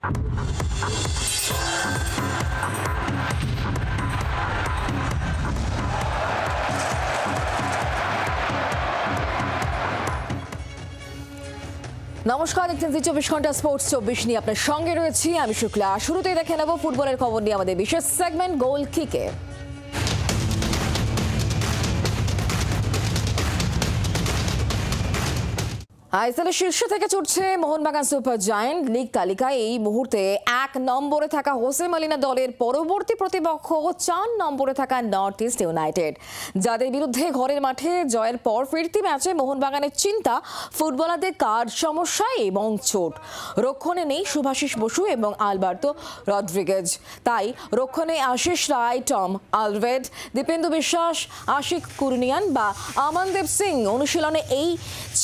নমস্কার, দেখছেন জি 24 ঘন্টা স্পোর্টস 24 নিয়ে আপনার সঙ্গে রয়েছি আমি শুক্লা। শুরুতেই দেখে নেব ফুটবলের খবর নিয়ে আমাদের বিশেষ সেগমেন্ট গোল কিকে। আইএসএলের শীর্ষ থেকে ছুটছে মোহনবাগান সুপার জায়ান্ট। লিগ তালিকায় এই মুহূর্তে 1 নম্বরে থাকা হোসে মলিনা দলের পরবর্তী প্রতিপক্ষ 4 নম্বরে থাকা নর্থ ইস্ট ইউনাইটেড, যাদের বিরুদ্ধে ঘরের মাঠে জয়ের পর ফিরতি ম্যাচে মোহনবাগানের চিন্তা ফুটবলারদের কার্ড সমস্যা এবং চোট। রক্ষণে নেই শুভাশিস বসু এবং আলবার্তো রড্রিগেজ, তাই রক্ষণে আশিস রায়, টম আলভেড, দীপেন্দু বিশ্বাস, আশিক কুরনিয়ান বা আমনদীপ সিং অনুশীলনে এই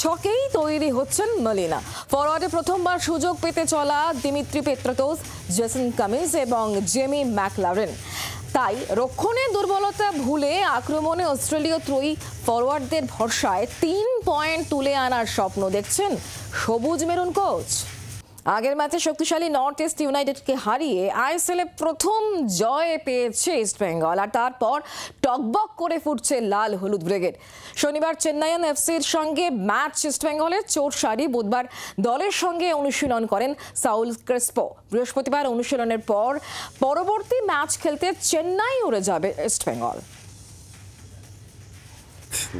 ছকেই তৈরি হচ্ছেন মলিনা। ফরওয়ার্ডে প্রথমবার সুযোগ পেতে চলা দিমিত্রি পেত্রাতোস, জেসন কামিন্স এবং জেমি ম্যাকলারেন, তাই রক্ষণে দুর্বলতা ভুলে আক্রমণে অস্ট্রেলীয় ত্রয়ী ফরওয়ার্ডদের ভরসায় 3 পয়েন্ট তুলে আনার স্বপ্ন দেখছেন সবুজ মেরুন কোচ। আগের ম্যাচে শক্তিশালী নর্থ ইস্ট ইউনাইটেডকে হারিয়ে আইএসএল এ প্রথম জয় পেয়েছে ইস্টবেঙ্গল, আর তারপর টকবক করে ফুটছে লাল হলুদ ব্রিগেড। শনিবার চেন্নাইয়ান এফসির সঙ্গে ম্যাচ ইস্টবেঙ্গলের চোট সারি বুধবার দলের সঙ্গে অনুশীলন করেন সাউল ক্রেসপো। বৃহস্পতিবার অনুশীলনের পর পরবর্তী ম্যাচ খেলতে চেন্নাই উড়ে যাবে East Bengal.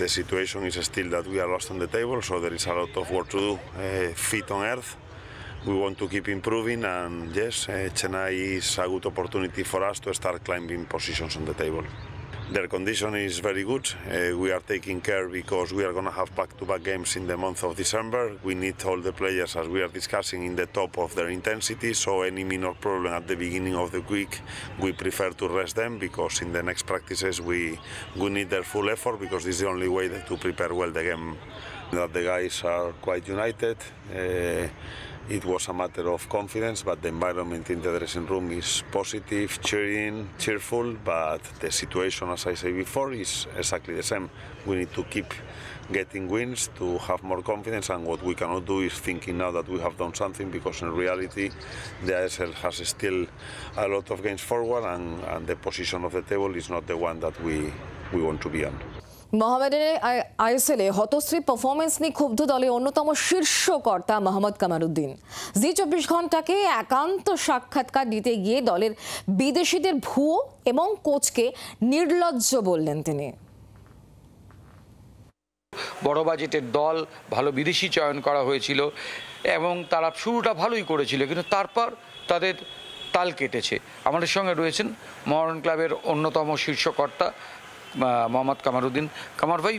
The situation is still that we are lost on the table, so there is a lot of work to do, feet on earth. We want to keep improving, and yes, Chennai is a good opportunity for us to start climbing positions on the table. Their condition is very good. We are taking care because we are going to have back-to-back games in the month of December. We need all the players, as we are discussing, in the top of their intensity, so any minor problem at the beginning of the week, we prefer to rest them, because in the next practices we need their full effort, because this is the only way to prepare well the game. That the guys are quite united. It was a matter of confidence, but the environment in the dressing room is positive, cheerful, but the situation, as I said before, is exactly the same. We need to keep getting wins to have more confidence, and what we cannot do is thinking now that we have done something, because in reality the ISL has still a lot of games forward, and the position of the table is not the one that we want to be on. মোহামেডানের ISL এ হতশ্রী performance নিয়ে ক্ষুব্ধ দলের অন্যতম শীর্ষ কর্তা মোহাম্মদ কামারুদ্দিন। জি 24 ঘন্টাকে একান্ত সাক্ষাৎকার দিতে গিয়ে দলের বিদেশিদের ভুয়ো এবং কোচকে নির্লজ্জ বললেন তিনি। বড় বাজেটের দল, ভালো বিদেশি চয়ন করা হয়েছিল এবং তারা শুরুটা ভালোই করেছিল, কিন্তু তারপর তাদের তাল কেটেছে। আমাদের সঙ্গে রয়েছেন মোহন ক্লাবের অন্যতম শীর্ষকর্তা মোহাম্মদ কামারুদ্দিন। কামার ভাই,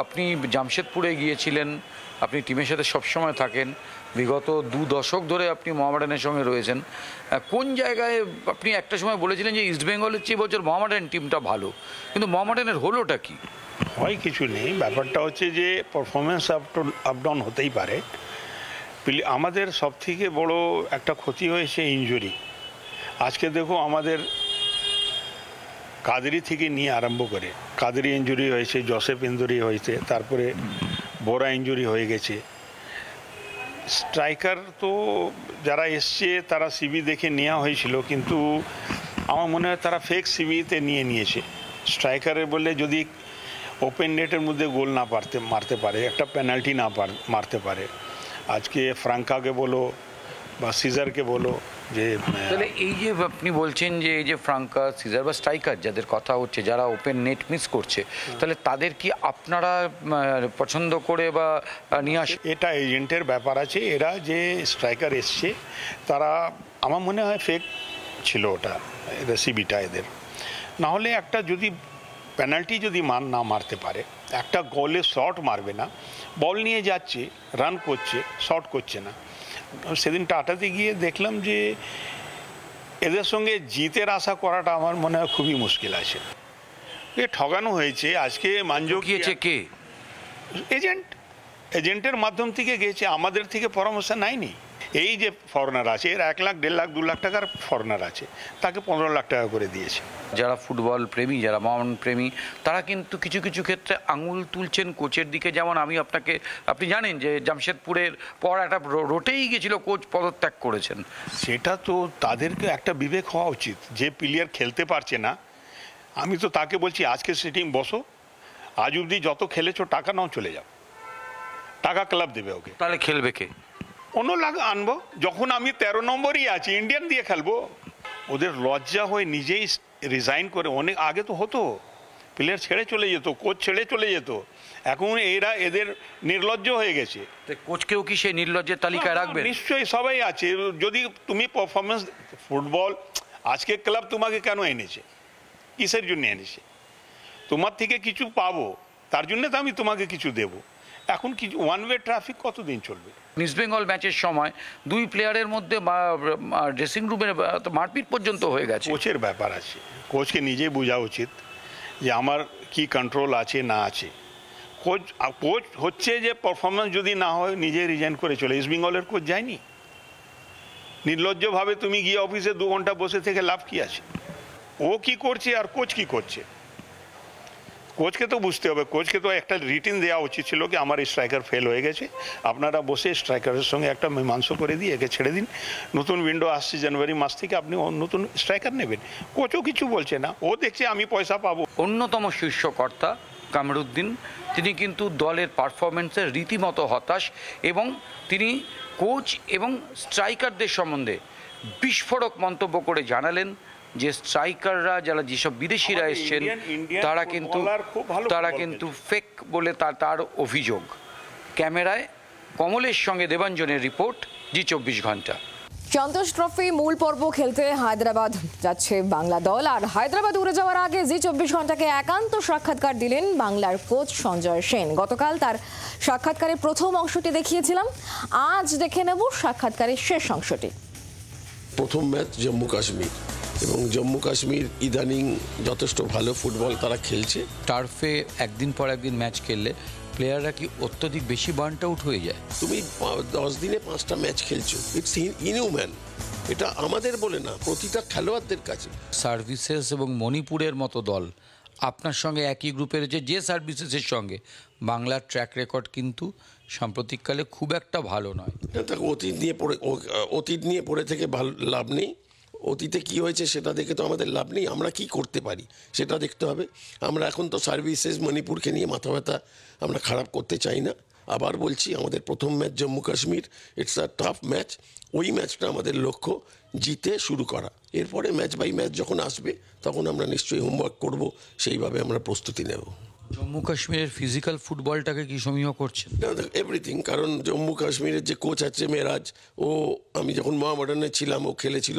আপনি জামশেদপুরে গিয়েছিলেন, আপনি টিমের সাথে সবসময় থাকেন, বিগত 2 দশক ধরে আপনি মোহামেডানের সঙ্গে রয়েছেন। কোন জায়গায় আপনি একটা সময় বলেছিলেন যে ইস্টবেঙ্গলের চেয়ে বছর মোহামেডান টিমটা ভালো, কিন্তু মোহামেডানের হলোটা কি? হয় কিছু নেই, ব্যাপারটা হচ্ছে যে পারফরমেন্স আপ ডাউন হতেই পারে। আমাদের সবথেকে বড় একটা ক্ষতি হয়েছে ইনজুরি। আজকে দেখো, আমাদের কাদেরি থেকে নিয়ে আরম্ভ করে, কাদেরি ইঞ্জুরি হয়েছে, জোসেফ ইঞ্জুরি হয়েছে, তারপরে বোরা ইঞ্জুরি হয়ে গেছে। স্ট্রাইকার তো যারা এসছে তারা সিবি দেখে নেওয়া হয়েছিল, কিন্তু আমার মনে হয় তারা ফেক সিবিতে নিয়েছে। স্ট্রাইকারের বললে যদি ওপেন নেটের মধ্যে গোল না মারতে পারে, একটা পেনাল্টি না মারতে পারে, আজকে ফ্রাঙ্কাকে বলো বা সিজারকে বলো যে, তাহলে এই যে আপনি বলছেন যে এই যে ফ্রাঙ্কা, সিজার বা স্ট্রাইকার যাদের কথা হচ্ছে, যারা ওপেন নেট মিস করছে, তাহলে তাদের কি আপনারা পছন্দ করে বা নিয়ে আসে? এটা এজেন্টের ব্যাপার আছে। এরা যে স্ট্রাইকার এসছে তারা আমার মনে হয় ফেক ছিল, ওটা এদের সিবিটা এদের। নাহলে একটা যদি পেনাল্টি যদি না মারতে পারে, একটা গোলে শট মারবে না, বল নিয়ে যাচ্ছে, রান করছে, শট করছে না। সেদিন টাটাতে গিয়ে দেখলাম যে এদের সঙ্গে জিতের আশা করাটা আমার মনে হয় খুবই মুশকিল আছে। ঠগানো হয়েছে। আজকে মানজো গিয়েছে কে? এজেন্টের মাধ্যম থেকে গেছে, আমাদের থেকে পরামর্শ নেয়নি। এই যে ফরেনার আছে এর 1 লাখ 1.5 লাখ 2 লাখ টাকার ফরেনার আছে, তাকে 15 লাখ টাকা করে দিয়েছে। যারা ফুটবল প্রেমী, যারা মহান প্রেমী, তারা কিন্তু কিছু কিছু ক্ষেত্রে আঙুল তুলছেন কোচের দিকে। যেমন আপনি জানেন যে জামশেদপুরের পর একটা রোটেই গেছিল, কোচ পদত্যাগ করেছেন। সেটা তো তাদেরকে একটা বিবেক হওয়া উচিত। যে প্লেয়ার খেলতে পারছে না, আমি তো তাকে বলছি আজকে সিটিং বসো, আজ অবধি যত খেলেছো টাকা নাও, চলে যাও, টাকা ক্লাব দেবে ওকে। তাহলে খেলবে কে? অন্য লাগ আনবো। যখন আমি 13 নম্বরই আছি, ইন্ডিয়ান দিয়ে খেলবো। ওদের লজ্জা হয়ে নিজেই রিজাইন করে, অনেক আগে তো হতো, প্লেয়ার ছেড়ে চলে যেত, কোচ ছেড়ে চলে যেত। এখন এদের নির্লজ্জ হয়ে গেছে। কোচকেও কি সেই নির্লজ্জের তালিকায় রাখবে? নিশ্চয়ই, সবাই আছে। যদি তুমি পারফরমেন্স, ফুটবল আজকে ক্লাব তোমাকে কেন এনেছে, কিসের জন্য এনেছে? তোমার থেকে কিছু পাবো, তার জন্য তো আমি তোমাকে কিছু দেবো। এখন কিছু ওয়ান ওয়ে ট্রাফিক কতদিন চলবে? ইস্ট বেঙ্গল ম্যাচের সময় 2 প্লেয়ারের মধ্যে ড্রেসিং রুমের মারপিট পর্যন্ত হয়ে গেছে। কোচের ব্যাপার আছে, কোচকে নিজেই বোঝা উচিত যে আমার কি কন্ট্রোল আছে না আছে। কোচ হচ্ছে যে পারফরমেন্স যদি না হয় নিজে রিজাইন করে চলে। ইস্ট বেঙ্গলের কোচ যায়নি। নির্লজ্জভাবে তুমি গিয়ে অফিসে 2 ঘন্টা বসে থেকে লাভ কি আছে? ও কি করছে আর কোচ কি করছে? কোচকে তো বুঝতে হবে। কোচকে তো একটা রিটিন দেওয়া উচিত ছিল কি আমার স্ট্রাইকার ফেল হয়ে গেছে, আপনারা বসে স্ট্রাইকারের সঙ্গে একটা মীমাংসা করে দিয়ে একে ছেড়ে দিন। নতুন উইন্ডো আসছে জানুয়ারি মাস থেকে, আপনি নতুন স্ট্রাইকার নেবেন। কোচও কিছু বলছে না, ও দেখছে আমি পয়সা পাবো। অন্যতম শীর্ষকর্তা কামরুদ্দিন, তিনি কিন্তু দলের পারফরমেন্সের রীতিমতো হতাশ, এবং তিনি কোচ এবং স্ট্রাইকারদের সম্বন্ধে বিস্ফোরক মন্তব্য করে জানালেন যে স্ট্রাইকাররা, যারা যেসব বিদেশিরা এসছেন, তারা কিন্তু ফেক বলে তার অভিযোগ। ক্যামেরায় কমলের সঙ্গে দেবাঞ্জনের রিপোর্ট, জি24 ঘন্টা। সন্তোষ ট্রফি মূল পর্ব খেলতে হায়দ্রাবাদ যাচ্ছে বাংলা দল। আর হায়দ্রাবাদ উড়ে যাওয়ার আগে জি24 ঘন্টাকে একান্ত সাক্ষাৎকার দিলেন বাংলার কোচ সঞ্জয় সেন। গতকাল তার সাক্ষাৎকারের প্রথম অংশটি দেখিয়েছিলাম, আজ দেখে নেব সাক্ষাৎকারের শেষ অংশটি। প্রথম ম্যাচ জম্মু কাশ্মীর, এবং জম্মু কাশ্মীর ইদানিং যথেষ্ট ভালো ফুটবল তারা খেলছে। টার্ফে একদিন পর একদিন ম্যাচ খেললে প্লেয়াররা কি অত্যধিক বেশি বার্ন আউট হয়ে যায়? তুমি 10 দিনে 5টা ম্যাচ খেলছো, ইটস ইনহিউম্যান। এটা আমাদের বলে না, প্রতিটা খেলোয়াড়দের কাছে। সার্ভিসেস এবং মণিপুরের মতো দল আপনার সঙ্গে একই গ্রুপে রয়েছে, যে সার্ভিসেসের সঙ্গে বাংলার ট্র্যাক রেকর্ড কিন্তু সাম্প্রতিককালে খুব একটা ভালো নয়। অতীত নিয়ে পড়ে থেকে ভালো লাভ নেই। অতীতে কি হয়েছে সেটা দেখে তো আমাদের লাভ নেই, আমরা কি করতে পারি সেটা দেখতে হবে। আমরা এখন তো সার্ভিসেস মণিপুরকে নিয়ে মাথা ব্যথা আমরা খারাপ করতে চাই না। আবার বলছি, আমাদের প্রথম match Jammu Kashmir, it's a tough match. ওই ম্যাচটা আমাদের লক্ষ্য জিতে শুরু করা। এরপরে ম্যাচ বাই ম্যাচ যখন আসবে তখন আমরা নিশ্চয়ই হোমওয়ার্ক করব, সেইভাবে আমরা প্রস্তুতি নেব। জম্মু কাশ্মীরের ফিজিক্যাল ফুটবলটাকে কি সমীহ করছেন? এভরিথিং, কারণ জম্মু কাশ্মীরের যে কোচ আছে মেরাজ, আমি যখন মোহামেডানে ছিলাম ও খেলেছিল,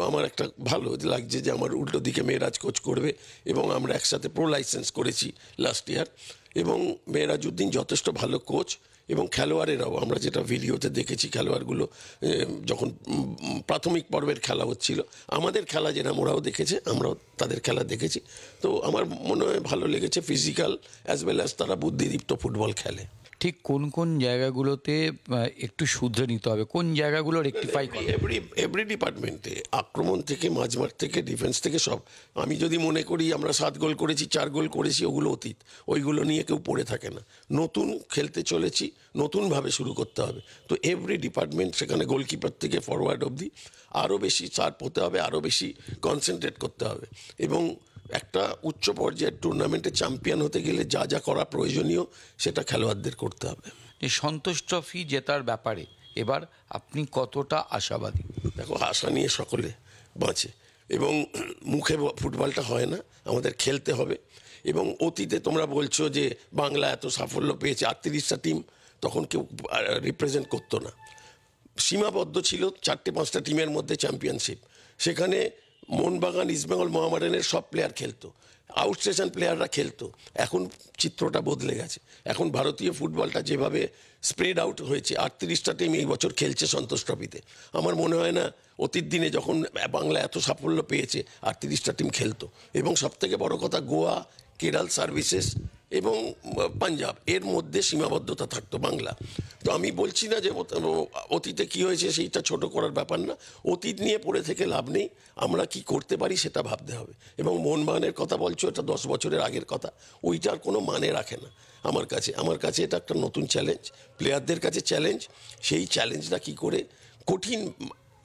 আমার একটা ভালো লাগছে যে আমার উল্টো দিকে মেরাজ কোচ করবে, এবং আমরা একসাথে প্রো লাইসেন্স করেছি লাস্ট ইয়ার। এবং মেরাজউদ্দিন যথেষ্ট ভালো কোচ, এবং খেলোয়াড়েরাও আমরা যেটা ভিডিওতে দেখেছি, খেলোয়াড়গুলো যখন প্রাথমিক পর্বের খেলা হচ্ছিল, আমাদের খেলা যেরকম ওরাও দেখেছে, আমরাও তাদের খেলা দেখেছি। তো আমার মনে হয় ভালো লেগেছে। ফিজিক্যাল অ্যাজ ওয়েল অ্যাজ তারা বুদ্ধিদীপ্ত ফুটবল খেলে। ঠিক কোন কোন জায়গাগুলোতে একটু শুধরে নিতে হবে, কোন জায়গাগুলো রেকটিফাই করে? এভরি ডিপার্টমেন্টে, আক্রমণ থেকে মাঝমাঠ থেকে ডিফেন্স থেকে সব। আমি যদি মনে করি আমরা 7 গোল করেছি, 4 গোল করেছি, ওগুলো অতীত, ওইগুলো নিয়ে কেউ পড়ে থাকে না। নতুন খেলতে চলেছি, নতুনভাবে শুরু করতে হবে। তো এভরি ডিপার্টমেন্ট, সেখানে গোলকিপার থেকে ফরওয়ার্ড অবধি আরও বেশি শার্প হতে হবে, আরও বেশি কনসেন্ট্রেট করতে হবে। এবং একটা উচ্চ পর্যায়ের টুর্নামেন্টে চ্যাম্পিয়ন হতে গেলে যা যা করা প্রয়োজনীয় সেটা খেলোয়াড়দের করতে হবে। এই সন্তোষ ট্রফি জেতার ব্যাপারে এবার আপনি কতটা আশাবাদী? দেখো, আশা নিয়ে সকলে বাঁচে, এবং মুখে ফুটবলটা হয় না, আমাদের খেলতে হবে। এবং অতীতে তোমরা বলছো যে বাংলা এত সাফল্য পেয়েছে, 38টা টিম তখন কেউ রিপ্রেজেন্ট করতো না, সীমাবদ্ধ ছিল 4-5টা টিমের মধ্যে চ্যাম্পিয়নশিপ। সেখানে মোহনবাগান, ইস্টবেঙ্গল, মোহামেডানের সব প্লেয়ার খেলতো, আউটস্টেশন প্লেয়াররা খেলতো। এখন চিত্রটা বদলে গেছে। এখন ভারতীয় ফুটবলটা যেভাবে স্প্রেড আউট হয়েছে, 38টা টিম এই বছর খেলছে সন্তোষ ট্রফিতে। আমার মনে হয় না অতীত দিনে যখন বাংলা এত সাফল্য পেয়েছে 38টা টিম খেলতো। এবং সবথেকে বড় কথা, গোয়া কেরাল সার্ভিসেস এবং পাঞ্জাব এর মধ্যে সীমাবদ্ধতা থাকতো বাংলা। তো আমি বলছি না যে অতীতে কি হয়েছে সেইটা ছোট করার ব্যাপার না, অতীত নিয়ে পড়ে থেকে লাভ নেই, আমরা কি করতে পারি সেটা ভাবতে হবে। এবং মোহনবাগানের কথা বলছো, এটা 10 বছরের আগের কথা, ওইটার কোনো মানে রাখে না আমার কাছে এটা একটা নতুন চ্যালেঞ্জ, প্লেয়ারদের কাছে চ্যালেঞ্জ। সেই চ্যালেঞ্জটা কি করে, কঠিন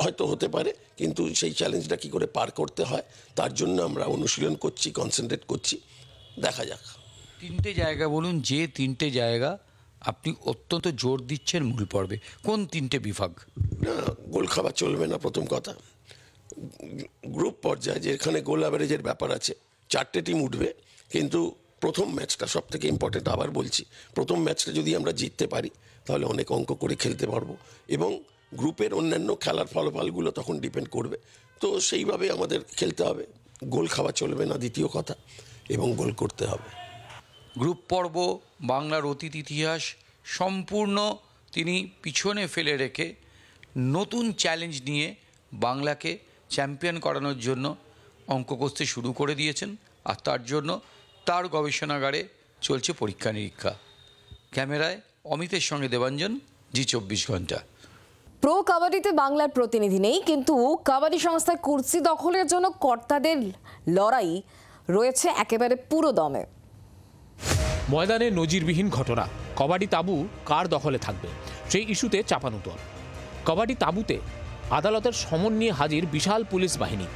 হয়তো হতে পারে, কিন্তু সেই চ্যালেঞ্জটা কি করে পার করতে হয় তার জন্য আমরা অনুশীলন করছি, কনসেন্ট্রেট করছি, দেখা যাক। 3টে জায়গা বলুন, যে 3টে জায়গা আপনি অত্যন্ত জোর দিচ্ছেন মূল পর্বে, কোন 3টে বিভাগ? না, গোল খাওয়া চলবে না প্রথম কথা। গ্রুপ পর্যায়ে যেখানে গোল অ্যাভারেজের ব্যাপার আছে, 4টে টিম উঠবে, কিন্তু প্রথম ম্যাচটা সব থেকে ইম্পর্টেন্ট। আবার বলছি, প্রথম ম্যাচটা যদি আমরা জিততে পারি তাহলে অনেক অঙ্ক করে খেলতে পারবো, এবং গ্রুপের অন্যান্য খেলার ফলাফলগুলো তখন ডিপেন্ড করবে। তো সেইভাবে আমাদের খেলতে হবে, গোল খাওয়া চলবে না দ্বিতীয় কথা, এবং গোল করতে হবে। গ্রুপ পর্ব বাংলার অতীত ইতিহাস সম্পূর্ণ তিনি পিছনে ফেলে রেখে নতুন চ্যালেঞ্জ নিয়ে বাংলাকে চ্যাম্পিয়ন করানোর জন্য অঙ্ক কষতে শুরু করে দিয়েছেন, আর তার জন্য তার গবেষণাগারে চলছে পরীক্ষা নিরীক্ষা। ক্যামেরায় অমিতের সঙ্গে দেবাঞ্জন, জি24 ঘন্টা। প্রো কাবাডিতে বাংলার প্রতিনিধি নেই, কিন্তু কাবাডি সংস্থার কুর্সি দখলের জন্য কর্তাদের লড়াই রয়েছে একেবারে পুরো দমে। ময়দানে নজিরবিহীন ঘটনা, কবাডি তাঁবু কার দখলে থাকবে সেই ইস্যুতে চাপানুতর। কবাডি তাঁবুতে আদালতের সমন নিয়ে হাজির বিশাল পুলিশ বাহিনী।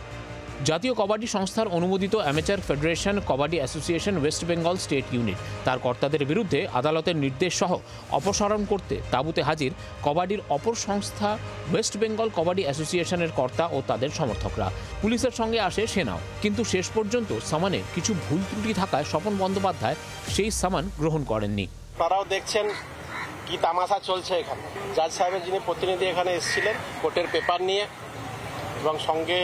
জাতীয় কবাডি সংস্থার অনুমোদিত amateur federation kabaddi association West Bengal state unit তার কর্তাদের বিরুদ্ধে আদালতের নির্দেশ সহ অপসারণ করতে তাঁবুতে হাজির কবাডির অপর সংস্থা ওয়েস্ট বেঙ্গল কবাডি অ্যাসোসিয়েশনের কর্তা ও তাদের সমর্থকরা। পুলিশের সঙ্গে আসে সেনাও, কিন্তু শেষ পর্যন্ত সামানে কিছু ভুল ত্রুটি থাকায় স্বপন বন্দ্যোপাধ্যায় সেই সামান গ্রহণ করেননি। তারাও দেখছেন কি তামাশা চলছে এখানে। জাজ সাহেবের যিনি প্রতিনিধি এখানে এসেছিলেন কোর্টের পেপার নিয়ে, এবং সঙ্গে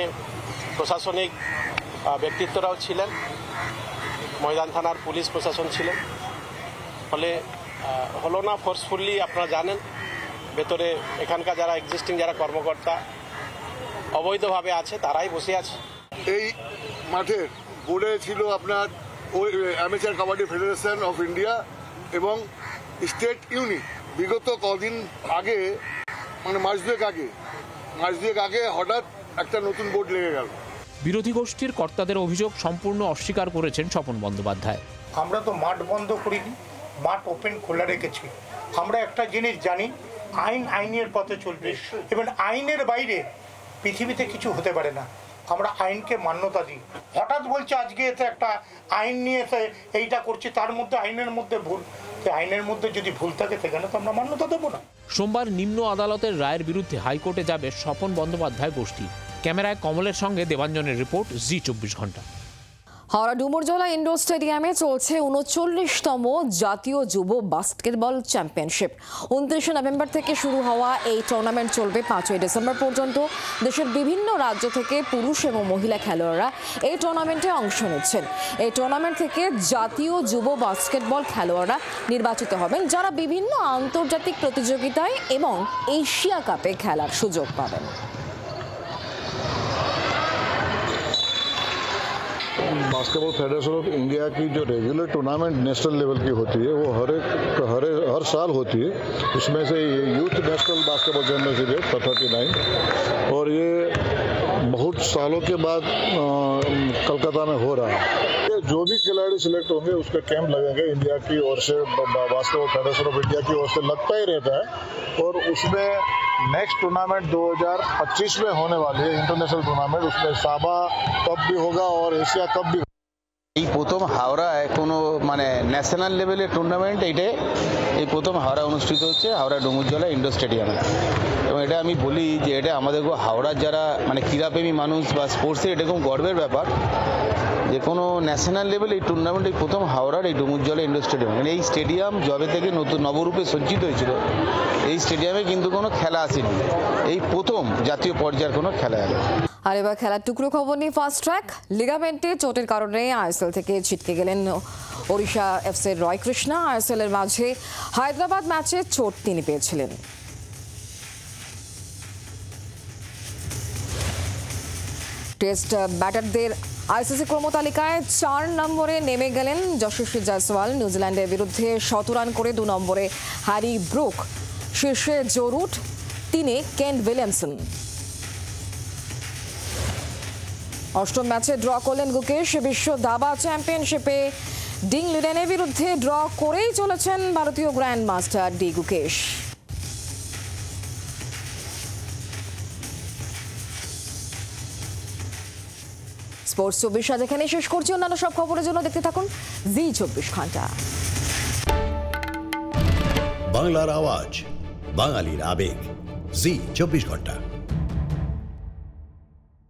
প্রশাসনিক ব্যক্তিত্বরাও ছিলেন, ময়দান থানার পুলিশ প্রশাসন ছিলেন। ফলে হলো না ফোর্সফুলি, আপনারা জানেন ভেতরে এখানকার যারা এক্সিস্টিং যারা কর্মকর্তা অবৈধভাবে আছে তারাই বসে আছে। এই মাঠের বোর্ডে ছিল আপনার amateur kabaddi federation of India এবং স্টেট ইউনিট। বিগত কদিন আগে, মানে মাস দুয়েক আগে হঠাৎ একটা নতুন বোর্ড লেগে গেল। বিরোধী গোষ্ঠীর কর্তাদের অভিযোগ সম্পূর্ণ অস্বীকার করেছেন স্বপন বন্দ্যোপাধ্যায়। আমরা তো মাঠ বন্ধ করিনি, মাঠ ওপেন খোলা রেখেছি। আমরা একটা জিনিস জানি, আইনের পথে চলবে, এবং আইনের বাইরে পৃথিবীতে কিছু হতে পারে না। আমরা আইনকে মান্যতা দিই। হঠাৎ বলছে আজকে এতে একটা আইন নিয়ে এসে এইটা করছে, তার মধ্যে আইনের মধ্যে ভুল। আইনের মধ্যে যদি ভুল থাকে সেখানে তো আমরা মান্যতা দেবো না। সোমবার নিম্ন আদালতের রায়ের বিরুদ্ধে হাইকোর্টে যাবে স্বপন বন্দ্যোপাধ্যায় গোষ্ঠী। ক্যামেরায় কমলের সঙ্গে দেবাঞ্জনের রিপোর্ট, জি24 ঘন্টা। হাওড়া ডুমুরজলা ইনডোর স্টেডিয়ামে চলছে 39তম জাতীয় যুব বাস্কেটবল চ্যাম্পিয়নশিপ। 29 নভেম্বর থেকে শুরু হওয়া এই টুর্নামেন্ট চলবে 5ই ডিসেম্বর পর্যন্ত। দেশের বিভিন্ন রাজ্য থেকে পুরুষ এবং মহিলা খেলোয়াড়রা এই টুর্নামেন্টে অংশ নিচ্ছেন। এই টুর্নামেন্ট থেকে জাতীয় যুব বাস্কেটবল খেলোয়াড়রা নির্বাচিত হবেন, যারা বিভিন্ন আন্তর্জাতিক প্রতিযোগিতায় এবং এশিয়া কাপে খেলার সুযোগ পাবেন। बास्केटबॉल फेडरेशन ऑफ इंडिया की जो रेगुलर टूर्नामेंट नेशनल लेवल की होती है वो हर साल होती है। उसमें से यूथ नेशनल बास्केटबॉल चैम्पियनशिप है 39, और ये बहुत सालों के बाद कोलकाता में हो रहा है। जो भी खिलाड़ी सिलेक्ट होंगे उसका कैंप लगेंगे इंडिया की ओर से, बास्केटबॉल फेडरेशन ऑफ इंडिया की ओर से लगता ही रहता है। और उसमें नेक्स्ट टूर्नामेंट 2025 में होने वाली है इंटरनेशनल टूर्नामेंट, उसमें साबा कप भी होगा और एशिया कप भी। এই প্রথম হাওড়ায় কোনো মানে ন্যাশনাল লেভেলের টুর্নামেন্ট এই প্রথম হাওড়া অনুষ্ঠিত হচ্ছে, হাওড়া ডুমুরজলা ইন্ডোর স্টেডিয়ামে। এবং এটা আমি বলি যে এটা আমাদের হাওড়ার যারা মানে ক্রীড়াপ্রেমী মানুষ বা স্পোর্টসের এটা খুব গর্বের ব্যাপার যে কোনো ন্যাশনাল লেভেল এই টুর্নামেন্ট এই প্রথম হাওড়ার এই ডুমুরজলা ইন্ডোর স্টেডিয়াম। মানে এই স্টেডিয়াম যবে থেকে নতুন নবরূপে সজ্জিত হয়েছিল, এই স্টেডিয়ামে কিন্তু কোনো খেলা আসেনি, এই প্রথম জাতীয় পর্যায়ের কোনো খেলা এলো। আর এবার খেলার টুকরো খবর নিয়ে ফাস্ট ট্র্যাক। লিগামেন্টে চোটের কারণে আইএসএল থেকে ছিটকে গেলেন ওড়িশা এফসির রয় কৃষ্ণা। আইএসএল এর মাঝে হায়দ্রাবাদ ম্যাচে চোট তিনি পেয়েছিলেন। টেস্ট ব্যাটারদের আইসিসি ক্রমতালিকায় 4 নম্বরে নেমে গেলেন যশস্বী জয়সওয়াল। নিউজিল্যান্ডের বিরুদ্ধে 100 রান করে 2 নম্বরে হ্যারি ব্রুক। শীর্ষে জো রুট, 3-এ কেন উইলিয়ামসন। অষ্টম ম্যাচে ড্র করলেন গুকেশ। বিশ্ব দাবা চ্যাম্পিয়নশিপে ডিং লিডেনের বিরুদ্ধে ড্র করেই চলেছেন ভারতীয় grand master D Gukesh. Sports 24 আজ এখানে শেষ করছি। অন্যান্য সব খবরের জন্য দেখতে থাকুন জি 24 ঘন্টা। বাংলার আওয়াজ, বাঙালির আবেগ, জি 24 ঘন্টা।